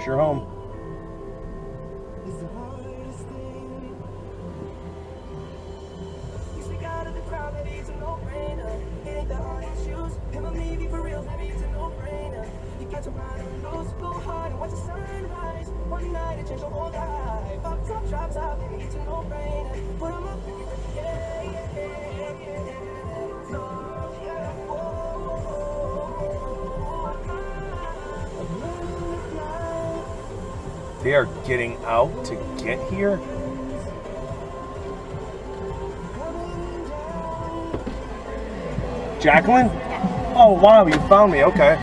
Push her home. They are getting out to get here? Jacqueline? Yeah. Oh, wow, you found me. Okay.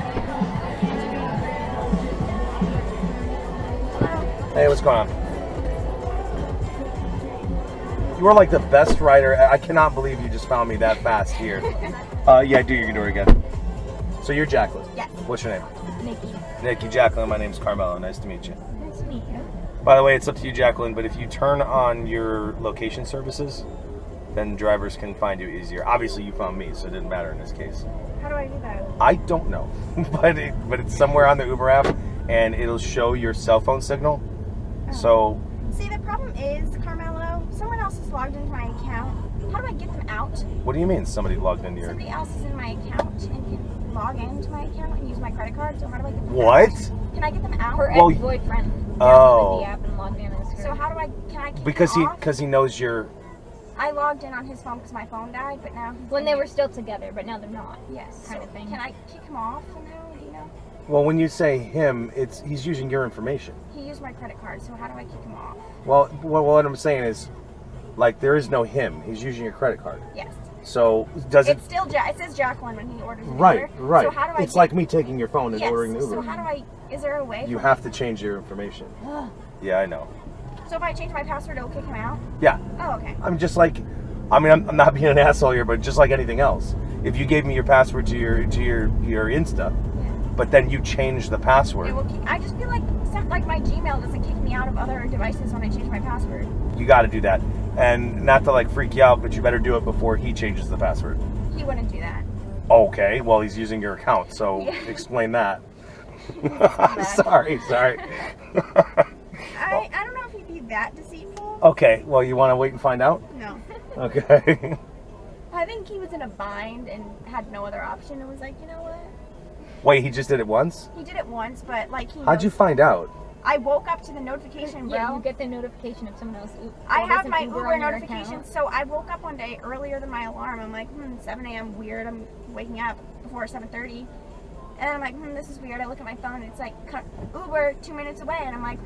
Hey, what's going on? You are like the best writer. I cannot believe you just found me that fast here. Yeah, do your door again. So you're Jacqueline? Yes. What's your name? Nikki. Nikki. Jacqueline, my name's Carmelo. Nice to meet you. Nice to meet you. By the way, it's up to you, Jacqueline, but if you turn on your location services, then drivers can find you easier. Obviously, you found me, so it didn't matter in this case. How do I do that? I don't know, but it's somewhere on the Uber app, and it'll show your cell phone signal. Oh. So, see, the problem is, Carmelo, someone else is logged into my account. How do I get them out? what do you mean somebody logged into your... Somebody else is in my account and can log into my account and use my credit card. So how do I get them What? out? Can I get them out? Her Well, ex-boyfriend oh. downloaded the app and logged in as her. So how do I? Can I kick Because him off? he knows you're... I logged in on his phone because my phone died, but now he's when in they it. were still together, but now they're not. Yes. kind So of thing. Can I kick him off somehow? Do you know? Well, when you say him, he's using your information. He used my credit card, so how do I kick him off? Well, what I'm saying is, like, there is no him. He's using your credit card. Yes. So, does it... It's still it says Jacqueline when he orders an Right, Uber. right. So how do I? It's like me taking your phone and yes. ordering the Uber. So how do I? Is there a way? You for have me- to change your information. Ugh. Yeah, I know. So if I change my password, it'll kick him out. Yeah. Oh, okay. I'm just like, I mean, I'm not being an asshole here, but just like anything else, if you gave me your password to your Insta, Yeah. but then you change the password, It will kick, I just feel like my Gmail doesn't kick me out of other devices when I change my password. you got to do that. And not to like freak you out, but you better do it before he changes the password. He wouldn't do that. Okay, well, he's using your account, so Yeah. explain that. bad. sorry. I don't know if he'd be that deceitful. Okay, well, you want to wait and find out? No. Okay. I think he was in a bind and had no other option and was like, you know what? Wait, he just did it once? He did it once, but like he. How'd you knows- find out? I woke up to the notification bell. Yeah, you get the notification if someone else. I orders have an my Uber Uber on your notifications, account. so I woke up one day earlier than my alarm. I'm like, 7 a.m. weird. I'm waking up before 7:30, and I'm like, this is weird. I look at my phone, and it's like Uber 2 minutes away, and I'm like,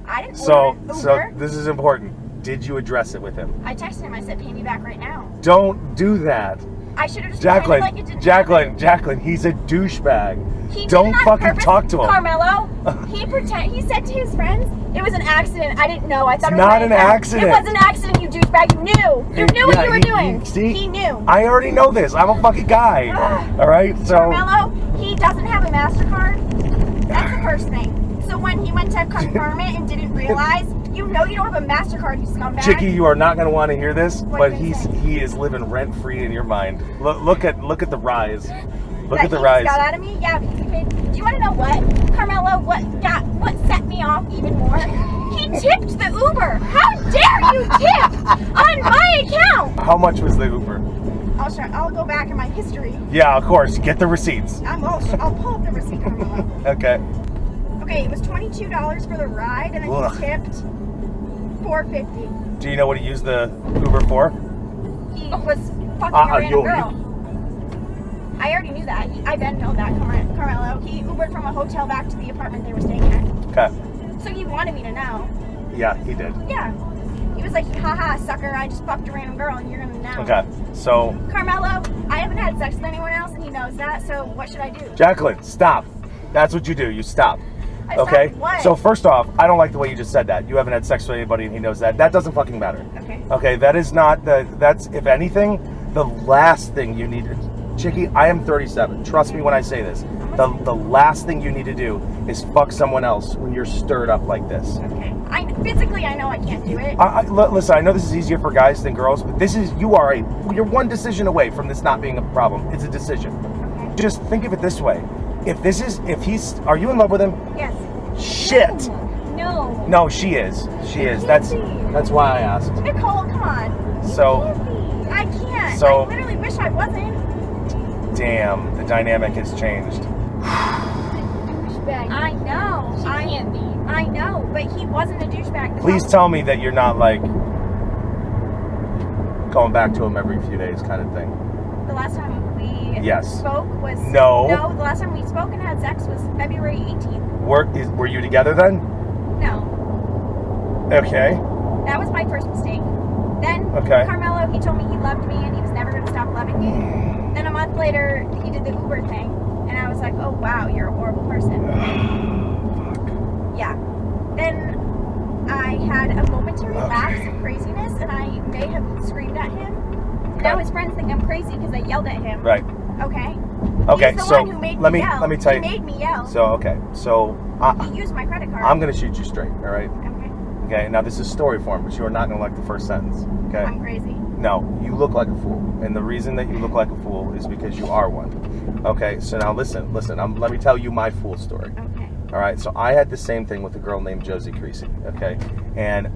I didn't So order an Uber. this is important. Did you address it with him? I texted him. I said, pay me back right now. Don't do that. I should have just pretended like it didn't happen. Jacqueline, he's a douchebag. He did Don't it on fucking purpose, talk to him. Carmelo. He said to his friends, it was an accident. I didn't know. I thought It's it was not my an account. accident. It was an accident, you douchebag. You knew. You knew what you were doing. See? He knew. I already know this. I'm a fucking guy. All right? So Carmelo, he doesn't have a MasterCard. That's the first thing. So when he went to confirm it and didn't realize, you know you don't have a MasterCard, you scumbag. Chicky, you are not going to want to hear this, What but are you gonna say? he is living rent free in your mind. Look at the rise. Look that at the he rise. just got out of me? Yeah, because he paid. Do you want to know what? Carmelo, what set me off even more? He tipped the Uber. How dare you tip on my account? How much was the Uber? I'll go back in my history. Yeah, of course. Get the receipts. I'll pull up the receipt, Carmelo. Okay. Okay, it was $22 for the ride, and then Ugh. he tipped $4.50. Do you know what he used the Uber for? He was fucking a random you- girl. I already knew that. I then know that, Carmelo. He Ubered from a hotel back to the apartment they were staying at. Okay. So he wanted me to know. Yeah, he did. Yeah. He was like, haha, sucker, I just fucked a random girl and you're gonna know. Okay. So, Carmelo, I haven't had sex with anyone else and he knows that, so what should I do? Jacqueline, stop. That's what you do. You stop. I Okay? stopped what? So first off, I don't like the way you just said that. You haven't had sex with anybody and he knows that. That doesn't fucking matter. Okay. Okay, that is not that's if anything, the last thing you need. Chicky, I am 37. Trust me when I say this. The last thing you need to do is fuck someone else when you're stirred up like this. Okay. Physically, I know I can't do it. Listen, I know this is easier for guys than girls, but you're one decision away from this not being a problem. It's a decision. Okay. Just think of it this way. Are you in love with him? Yes. shit. No. No, she is. She is. That's why I asked. Nicole, come on. So, I can't. So- I literally wish I wasn't. damn, the dynamic has changed. Douchebag. I know. She I can't be. I know, but he wasn't a douchebag. Please tell me that you're not like going back to him every few days kind of thing. The last time we Yes. spoke was No. No, the last time we spoke and had sex was February 18th. Were you together then? No, Okay. that was my first mistake. Then Okay. Carmelo, he told me he loved me and he was never going to stop loving me. Then a month later, he did the Uber thing, and I was like, oh wow, you're a horrible person. Yeah. Then I had a momentary lapse of craziness, and I may have screamed at him. Now his friends think I'm crazy because I yelled at him. Right. Okay. Okay. He's the So one who made let me me yell. let me tell He you. made me yell. So okay. So He used my credit card. I'm gonna shoot you straight. All right. Okay. Okay. Now this is story form, but you are not gonna like the first sentence. Okay. I'm crazy. No, you look like a fool, and the reason that you look like a fool is because you are one. Okay. So now listen. Let me tell you my fool story. Okay. All right. So I had the same thing with a girl named Josie Creasy. Okay. And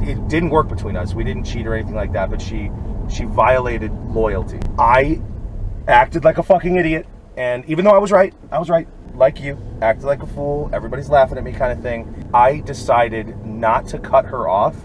it didn't work between us. We didn't cheat or anything like that. But she violated loyalty. I acted like a fucking idiot, and even though I was right, like you, acted like a fool. Everybody's laughing at me, kind of thing. I decided not to cut her off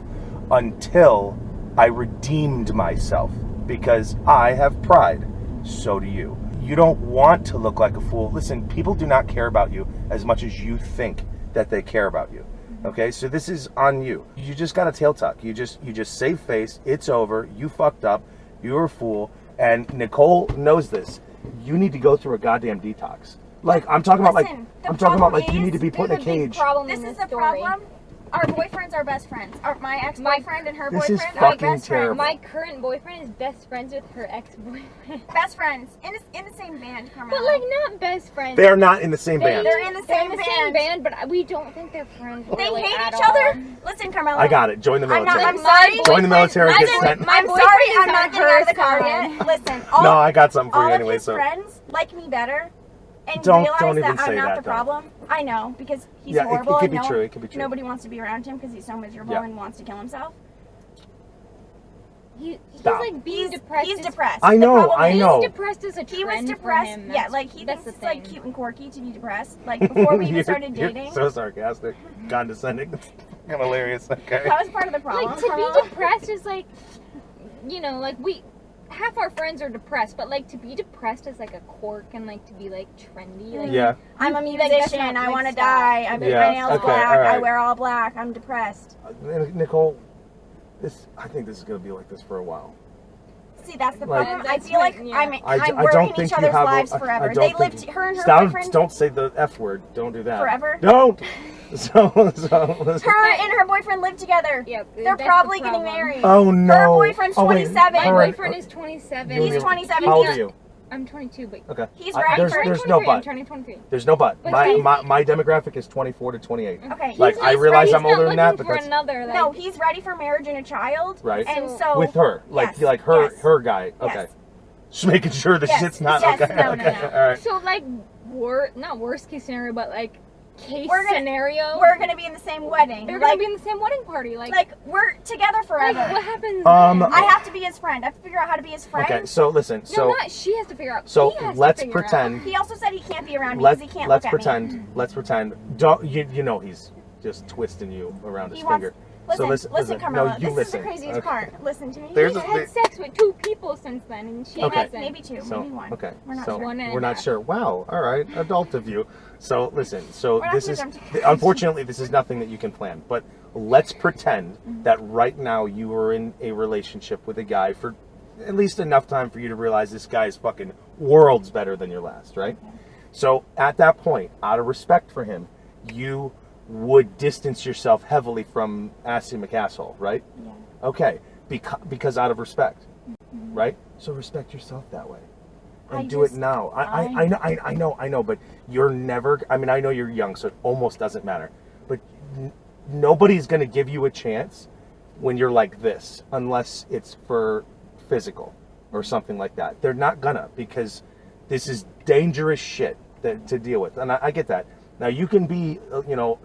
until I redeemed myself, because I have pride. So do you. You don't want to look like a fool. Listen, people do not care about you as much as you think that they care about you. Okay, so this is on you. You just got a tail tuck. You just save face. It's over. You fucked up. You're a fool. And Nicole knows this. You need to go through a goddamn detox. Like I'm talking about, Listen, the I'm talking about problem like you is need to be put in a There's big cage. problem This in is this the story. problem. Our boyfriends are best friends. My ex-boyfriend and her This is boyfriend are fucking best terrible. friends. My current boyfriend is best friends with her ex-boyfriend. Best friends in the same band, Carmelo. But like not best friends. They are not in the same band. They're in the same band, but we don't think they're friends. They really hate at each all. other. Listen, Carmelo. I got it. Join the I'm military. not. I'm sorry. Join the military. Get Listen, sent. I'm boyfriend sorry. is I'm on not getting out of the her car side. yet. Listen. All, No, I got something for all you of anyway. his So friends like me better, and Don't realize even that say I'm not that, the though. problem. I know because he's Yeah, it horrible. could be and true, it could be true. Nobody wants to be around him because he's so miserable Yeah. and wants to kill himself. He's Stop. like being He's depressed. He's is- depressed. I The know, problem I is know. He's depressed as a trend He was for depressed. him. Yeah, like he that's thinks the it's like thing. cute and quirky to be depressed. Like before we even started dating. You're so sarcastic, condescending. It's fucking hilarious. Okay. That was part of the problem. Like to Carmelo. be depressed is like, you know, like half our friends are depressed, but like to be depressed is like a quirk and like to be like trendy. Like, Yeah. I'm a Like, that's musician. not, I like, want to stop. die. I make Yeah, my nails okay, black. all right. I wear all black. I'm depressed. Nicole, I think this is gonna be like this for a while. See, that's the Like- problem. That's I feel like what- yeah. we're don't in think each you other's have lives I forever. don't They lived. think- Her and her Don't boyfriend. don't say the F word. Don't do that. Forever? Don't. So Her and her boyfriend live together. Yep, They're that's the probably getting problem. married. Oh no. Her boyfriend's Oh, wait, 27. My her and- boyfriend is 27. you and He's your- 27. How old He's- are you? I'm 22, but Okay. He's ready there's, for- there's 23, no I'm but. turning 23. There's no but. But My demographic is 24 to 28. Okay. Like, he's I realize He's I'm older not than that, looking but for that's another. Like, No, he's ready for marriage and a child. Right. And So- so with her, yes, like her yes. her guy. Okay. Yes. Just making sure the Yes, shit's not yes, okay. no, no, okay. no. All right. So like, not worst case scenario, but like case We're gonna- scenario. We're gonna be in the same wedding. They're like, gonna be in the same wedding party. Like we're together forever. what happens? Um, then? I have to be his friend. I have to figure out how to be his friend. Okay. So listen. No, So not she has to figure out. so he has to let's figure pretend. He also said he can't be around me because he can't Let's look at pretend. me. Let's pretend. Don't you know he's just twisting you around his He wants- finger. Listen, listen, Carmelo. No, you this listen. is the craziest Okay. part. Listen to me. There's He's a- had sex with 2 people since then, and she Okay. hasn't. Maybe 2, So maybe 1. okay. We're not so sure. One and a we're not half. sure. Wow. All right. Adult of you. So listen. So We're not this gonna is jump to unfortunately this is nothing that you can plan. But let's pretend Mm-hmm. that right now you are in a relationship with a guy for at least enough time for you to realize this guy is fucking worlds better than your last, right? So at that point, out of respect for him, you would distance yourself heavily from Ashley McCastle, right? Yeah. Okay, because out of respect, right? So respect yourself that way, and I do it just- now. I know, but you're never. I mean, I know you're young, so it almost doesn't matter. But nobody's gonna give you a chance when you're like this, unless it's for physical or something like that. They're not gonna, because this is dangerous shit to deal with, and I get that. Now you can be,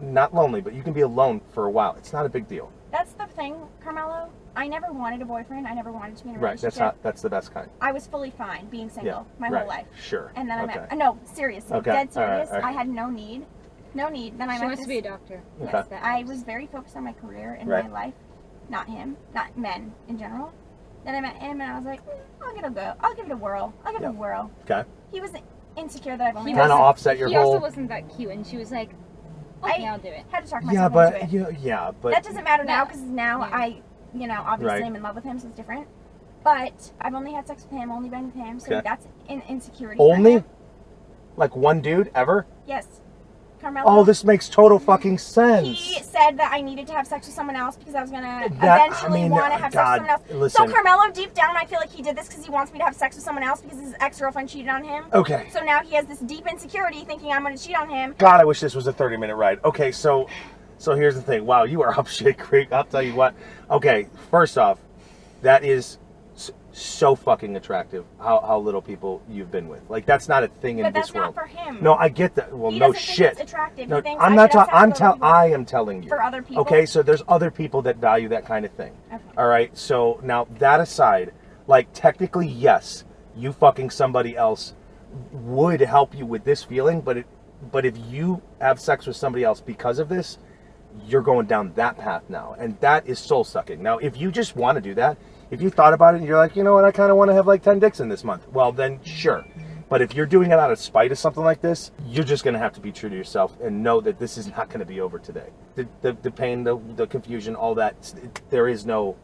not lonely, but you can be alone for a while. It's not a big deal. That's the thing, Carmelo. I never wanted a boyfriend. I never wanted to be in a Right. relationship. That's the best kind. I was fully fine being single my right. whole life. Sure. And then Okay. I met. No, seriously, Okay. dead serious. All right. I had no need. No need. Then I She met wants this. to be a doctor. Okay. Yes, that I helps. was very focused on my career and Right. my life, not him, not men in general. Then I met him, and I was like, I'll give it a go. I'll give it a whirl. I'll give it a whirl. Okay. He was insecure that I've only He Kind of wasn't- offset your He whole. also wasn't that cute, and she was like, okay, I'll do it. had to talk Yeah, myself but into it. but That doesn't matter now No. because now Yeah. obviously Right. I'm in love with him, so it's different. But I've only had sex with him, only been with him, so Okay. that's an insecurity. for only him. like one dude ever. Yes. Carmelo. Oh, this makes total fucking sense. He said that I needed to have sex with someone else because I was gonna That- eventually I mean, want to have sex God, with someone else. listen. So Carmelo, deep down, I feel like he did this because he wants me to have sex with someone else because his ex-girlfriend cheated on him. Okay. So now he has this deep insecurity, thinking I'm gonna cheat on him. God, I wish this was a 30-minute ride. Okay, so here's the thing. Wow, you are up shit creek. I'll tell you what. Okay, first off, that is so fucking attractive. How little people you've been with. Like that's not a thing in But this that's world. not for him. No, I get that. Well, He no doesn't think shit. it's attractive. No, He thinks I'm I not. should have sex with other people. I am telling you. For other people? Okay, so there's other people that value that kind of thing. Okay. All right. So now that aside, like technically, yes, you fucking somebody else would help you with this feeling, but if you have sex with somebody else because of this, you're going down that path now, and that is soul sucking. Now, if you just want to do that, if you thought about it and you're like, you know what, I kind of want to have like 10 dicks in this month, well then sure. But if you're doing it out of spite of something like this, you're just going to have to be true to yourself and know that this is not going to be over today. The pain, the confusion, all that, there is no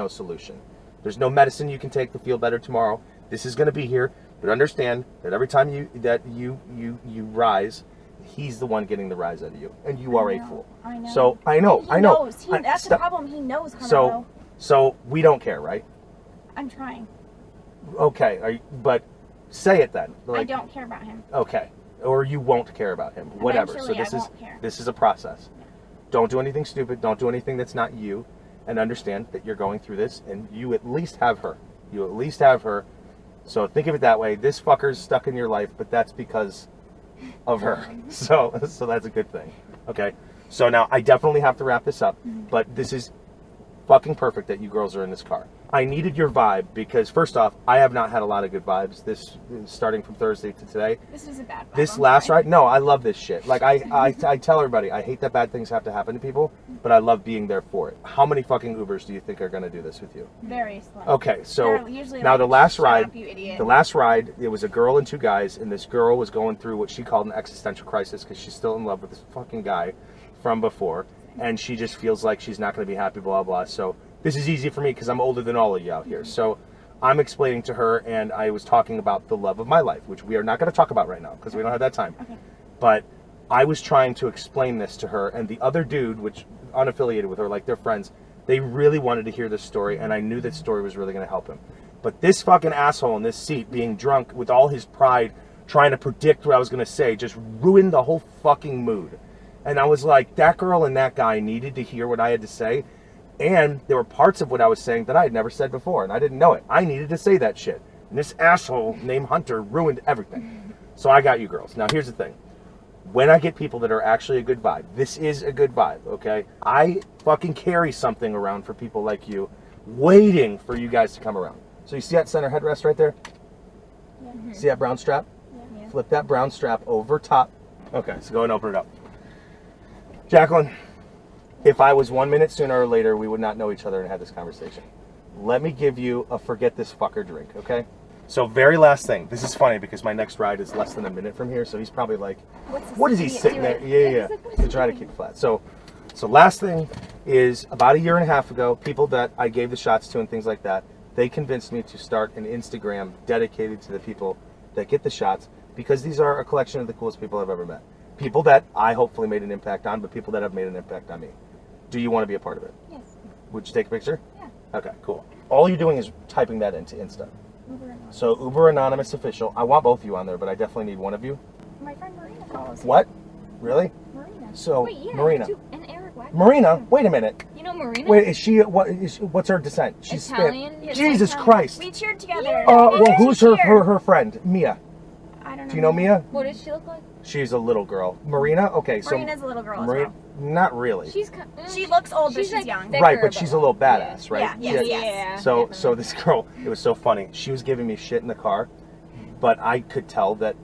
solution. There's no medicine you can take to feel better tomorrow. This is going to be here, but understand that every time you rise, he's the one getting the rise out of you, and you are a fool. I know. So I know. He knows. That's the stop. problem. He knows, Carmelo. So we don't care, right? I'm trying. Okay, but say it then. I Like, don't care about him. okay, or you won't care about him. Whatever. So Eventually, this I is won't care. this is a process. Don't do anything stupid. Don't do anything that's not you, and understand that you're going through this, and you at least have her. You at least have her. So think of it that way. This fucker's stuck in your life, but that's because of her. So that's a good thing. Okay. So now I definitely have to wrap this up, but this is fucking perfect that you girls are in this car. I needed your vibe because first off, I have not had a lot of good vibes this starting from Thursday to today. This was a bad vibe. This I'm last sorry. ride, no, I love this shit. Like I tell everybody, I hate that bad things have to happen to people, but I love being there for it. How many fucking Ubers do you think are going to do this with you? Very slow. Okay, so They're usually now like, the last "Shut ride, up, you idiot." the last ride, it was a girl and two guys, and this girl was going through what she called an existential crisis because she's still in love with this fucking guy from before, and she just feels like she's not going to be happy, blah blah. So this is easy for me because I'm older than all of you out here. So I'm explaining to her, and I was talking about the love of my life, which we are not going to talk about right now because we don't have that time. Okay. But I was trying to explain this to her, and the other dude, which unaffiliated with her, like they're friends, they really wanted to hear this story, and I knew that story was really going to help him. But this fucking asshole in this seat, being drunk with all his pride, trying to predict what I was going to say, just ruined the whole fucking mood. And I was like, that girl and that guy needed to hear what I had to say. And there were parts of what I was saying that I had never said before, and I didn't know it. I needed to say that shit. And this asshole named Hunter ruined everything. So I got you girls. Now here's the thing. When I get people that are actually a good vibe, this is a good vibe, okay? I fucking carry something around for people like you, waiting for you guys to come around. So you see that center headrest right there? Yeah. See that brown strap? Yeah. Flip that brown strap over top. Okay, so go and open it up. Jacqueline, if I was 1 minute sooner or later, we would not know each other and have this conversation. Let me give you a forget this fucker drink, okay? So very last thing. This is funny because my next ride is less than a minute from here, so he's probably like, what is he sitting there? Yeah. To try to keep it flat. So last thing is about a year and a half ago, people that I gave the shots to and things like that, they convinced me to start an Instagram dedicated to the people that get the shots because these are a collection of the coolest people I've ever met. People that I hopefully made an impact on, but people that have made an impact on me. Do you want to be a part of it? Yes. Would you take a picture? Yeah. Okay, cool. All you're doing is typing that into Insta. Uber Anonymous. So Uber Anonymous Official. I want both of you on there, but I definitely need one of you. My friend Marina follows you. What? Really? Marina. So Wait, yeah, Marina. and Eric Wagner. Marina, wait a minute. You know Marina? Wait, is she what's her descent? She's Italian? Yes, Jesus Italian. Christ. We cheered together. Well, We who's her cheered. her friend? Mia. I don't know. Do you know Mia? What does she look like? She's a little girl. Marina? Okay, so... Marina's a little girl as Marina, well. not really. She looks old, but she's like young. thicker, Right, but she's a little badass, right? Yeah, yes. So this girl, it was so funny. She was giving me shit in the car, but I could tell that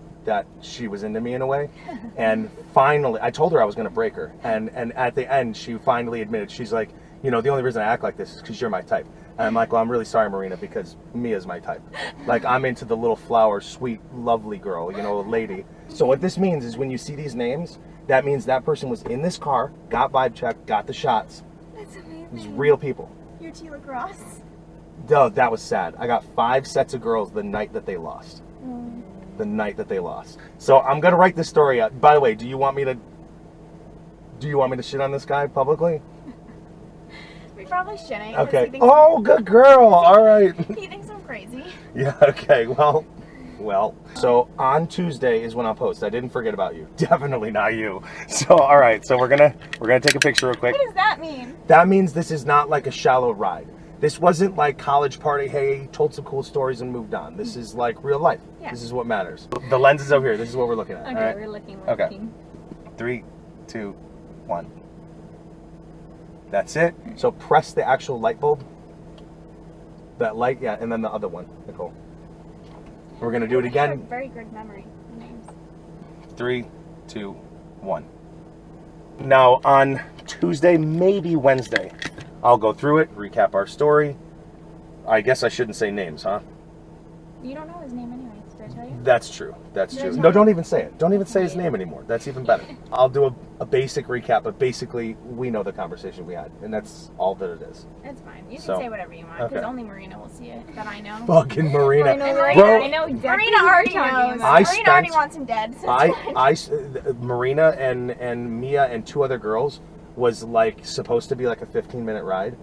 she was into me in a way. And finally, I told her I was going to break her. And at the end, she finally admitted, she's like, you know, the only reason I act like this is because you're my type. And I'm like, well, I'm really sorry, Marina, because Mia's my type. Like, I'm into the little flower, sweet, lovely girl, you know, lady. So what this means is when you see these names, that means that person was in this car, got vibe checked, got the shots. That's amazing. It was real people. Your Tila Cross. Duh, that was sad. I got 5 sets of girls the night that they lost. The night that they lost. So I'm gonna write this story out. By the way, do you want me to shit on this guy publicly? We probably shouldn't. 'cause Okay. he thinks Oh, good girl. All right. he thinks I'm crazy. Yeah. Okay. Well. So on Tuesday is when I'll post. I didn't forget about you. Definitely not you. So all right. So we're gonna take a picture real quick. What does that mean? That means this is not like a shallow ride. This wasn't like college party, hey, told some cool stories and moved on. This is like real life. Yeah. This is what matters. The lens is over here. This is what we're looking at. Okay, all right? we're looking. Okay. 3, 2, 1. That's it. So press the actual light bulb. That light, yeah, and then the other one, Nicole. We're going to do it I have a again. very good memory of names. 3, 2, 1. Now on Tuesday, maybe Wednesday, I'll go through it, recap our story. I guess I shouldn't say names, huh? You don't know his name anyways, did I tell you? That's true. That's Did I true. tell No, you? don't even say it. Don't even say his name anymore. That's even better. I'll do a basic recap, but basically, we know the conversation we had, and that's all that it is. It's fine. You can So, say whatever you want, because okay. only Marina will see it, that I know. Fucking Marina. I know, right? Bro, I know exactly Marina who already you're talking knows. about. I Marina already spent- wants him dead. So it's fine. Marina and Mia and 2 other girls was like supposed to be like a 15-minute ride.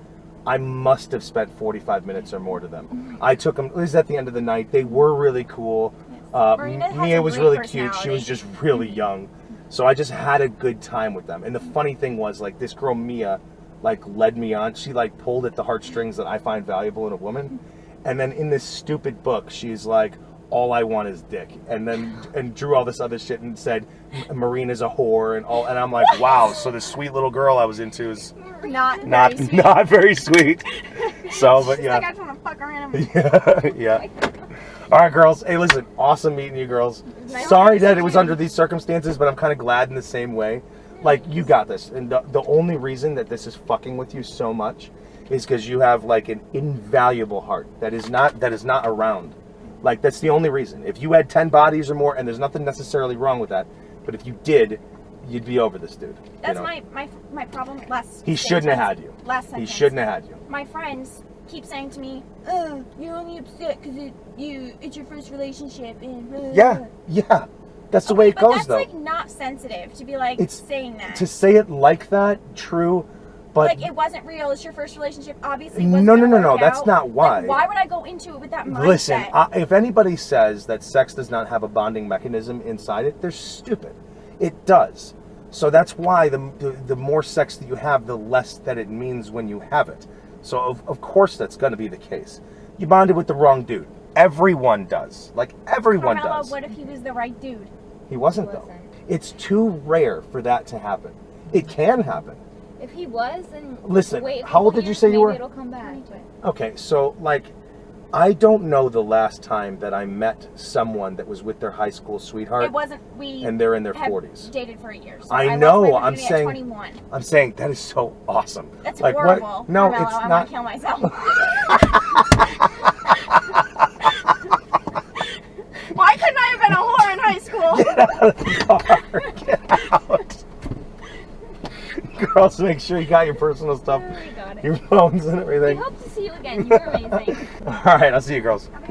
I must have spent 45 minutes or more to them. I took them, it was at the end of the night. They were really cool. Marina has Mia a was great really cute. She personality. was just really young. So I just had a good time with them. And the funny thing was, like, this girl Mia, like, led me on. She, like, pulled at the heartstrings that I find valuable in a woman. And then in this stupid book, she's like, all I want is dick. And drew all this other shit and said, Marina's a whore and all. And I'm like, wow. So this sweet little girl I was into is Not very sweet. not very sweet. So, but She's yeah. like, I just want to fuck around. Yeah. All right, girls. Hey, listen. Awesome meeting you, girls. Nice Sorry meeting that you. it was under these circumstances, but I'm kind of glad in the same way. Like, you got this. And the only reason that this is fucking with you so much is because you have, like, an invaluable heart that is not around. Like, that's the only reason. If you had 10 bodies or more, and there's nothing necessarily wrong with that, but if you did, you'd be over this dude. That's you know? my problem. He shouldn't have had you. Last He sentence. shouldn't have had you. My friends keep saying to me, "Oh, you're only upset because it's your first relationship." And Yeah. That's the way it but goes, that's though. like not sensitive to be like saying that. To say it like that, true, but like it wasn't real. It's your first relationship. Obviously, it No, wasn't no, gonna no, no, work that's out. not why. Like, why would I go into it with that mindset? listen, if anybody says that sex does not have a bonding mechanism inside it, they're stupid. It does. So that's why the more sex that you have, the less that it means when you have it. So of course that's going to be the case. You bonded with the wrong dude. Everyone does. Like, everyone Carmelo, does. what if he was the right dude? He wasn't, though. It's too rare for that to happen. It can happen. If he was, then Listen, wait a how couple old did you years, say you maybe were? It'll come back. But Okay, so, like, I don't know the last time that I met someone that was with their high school sweetheart It wasn't. We and they're in their have 40s. dated for a year. So I lost know, my I'm virginity at saying- 21. I'm saying that is so awesome. That's like, horrible. What? No, Carmelo, it's I not. want to kill myself. Why couldn't I have been a whore in high school? Get out of the car. Get out. Girls, make sure you got your personal stuff, we got it. your phones and We everything. hope to see you again. You were amazing. All right, I'll see you, girls. Okay.